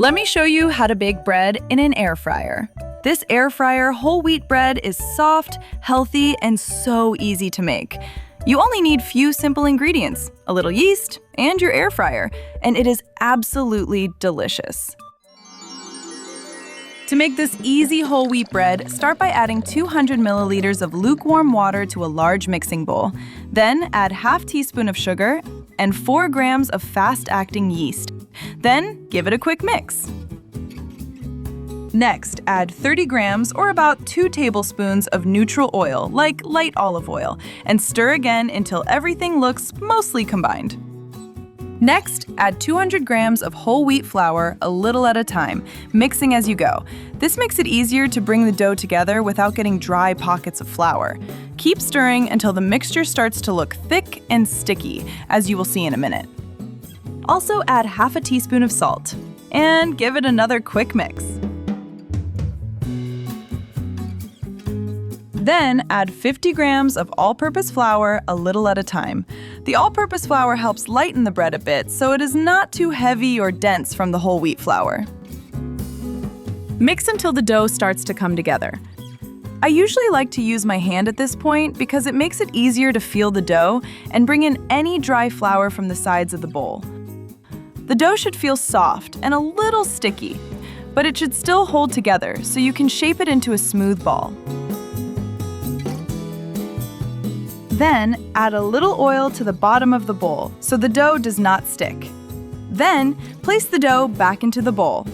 Let me show you how to bake bread in an air fryer. This air fryer whole wheat bread is soft, healthy, and so easy to make. You only need few simple ingredients, a little yeast, and your air fryer, and it is absolutely delicious. To make this easy whole wheat bread, start by adding 200 milliliters of lukewarm water to a large mixing bowl. Then add half teaspoon of sugar and 4 grams of fast-acting yeast. Then give it a quick mix. Next, add 30 grams or about 2 tablespoons of neutral oil, like light olive oil, and stir again until everything looks mostly combined. Next, add 200 grams of whole wheat flour a little at a time, mixing as you go. This makes it easier to bring the dough together without getting dry pockets of flour. Keep stirring until the mixture starts to look thick and sticky, as you will see in a minute. Also add half a teaspoon of salt, and give it another quick mix. Then add 50 grams of all-purpose flour a little at a time. The all-purpose flour helps lighten the bread a bit, so it is not too heavy or dense from the whole wheat flour. Mix until the dough starts to come together. I usually like to use my hand at this point because it makes it easier to feel the dough and bring in any dry flour from the sides of the bowl. The dough should feel soft and a little sticky, but it should still hold together so you can shape it into a smooth ball. Then, add a little oil to the bottom of the bowl so the dough does not stick. Then, place the dough back into the bowl.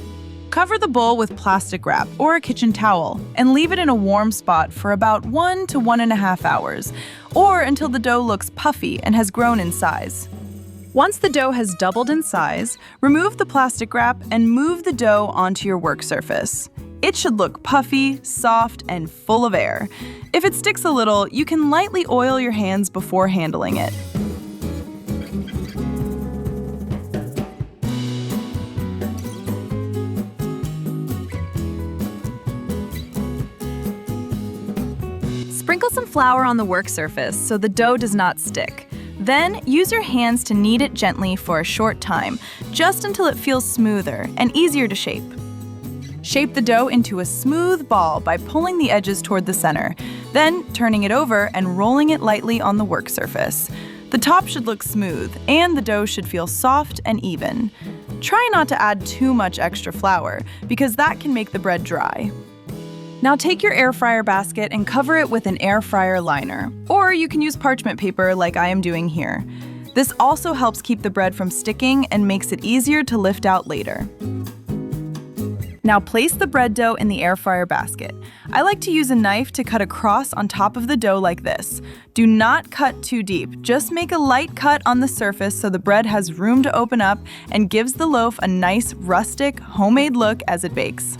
Cover the bowl with plastic wrap or a kitchen towel and leave it in a warm spot for about 1 to 1.5 hours, or until the dough looks puffy and has grown in size. Once the dough has doubled in size, remove the plastic wrap and move the dough onto your work surface. It should look puffy, soft, and full of air. If it sticks a little, you can lightly oil your hands before handling it. Sprinkle some flour on the work surface so the dough does not stick. Then, use your hands to knead it gently for a short time, just until it feels smoother and easier to shape. Shape the dough into a smooth ball by pulling the edges toward the center, then turning it over and rolling it lightly on the work surface. The top should look smooth, and the dough should feel soft and even. Try not to add too much extra flour, because that can make the bread dry. Now take your air fryer basket and cover it with an air fryer liner, or you can use parchment paper like I am doing here. This also helps keep the bread from sticking and makes it easier to lift out later. Now place the bread dough in the air fryer basket. I like to use a knife to cut a cross on top of the dough like this. Do not cut too deep, just make a light cut on the surface so the bread has room to open up and gives the loaf a nice rustic, homemade look as it bakes.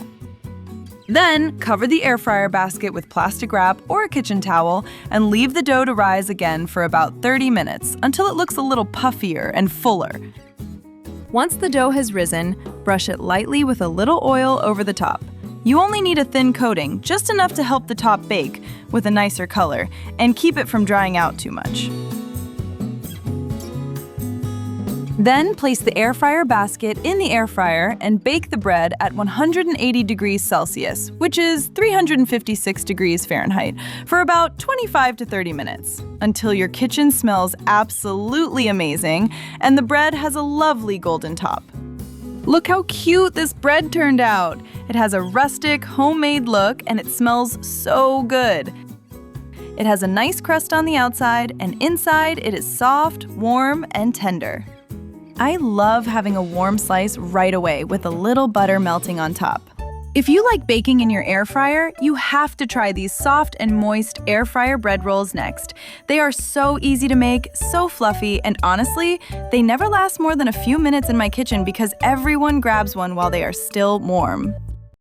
Then, cover the air fryer basket with plastic wrap or a kitchen towel and leave the dough to rise again for about 30 minutes until it looks a little puffier and fuller. Once the dough has risen, brush it lightly with a little oil over the top. You only need a thin coating, just enough to help the top bake with a nicer color and keep it from drying out too much. Then place the air fryer basket in the air fryer and bake the bread at 180 degrees Celsius, which is 356 degrees Fahrenheit, for about 25 to 30 minutes, until your kitchen smells absolutely amazing and the bread has a lovely golden top. Look how cute this bread turned out! It has a rustic, homemade look and it smells so good. It has a nice crust on the outside, and inside it is soft, warm, and tender. I love having a warm slice right away with a little butter melting on top. If you like baking in your air fryer, you have to try these soft and moist air fryer bread rolls next. They are so easy to make, so fluffy, and honestly, they never last more than a few minutes in my kitchen because everyone grabs one while they are still warm.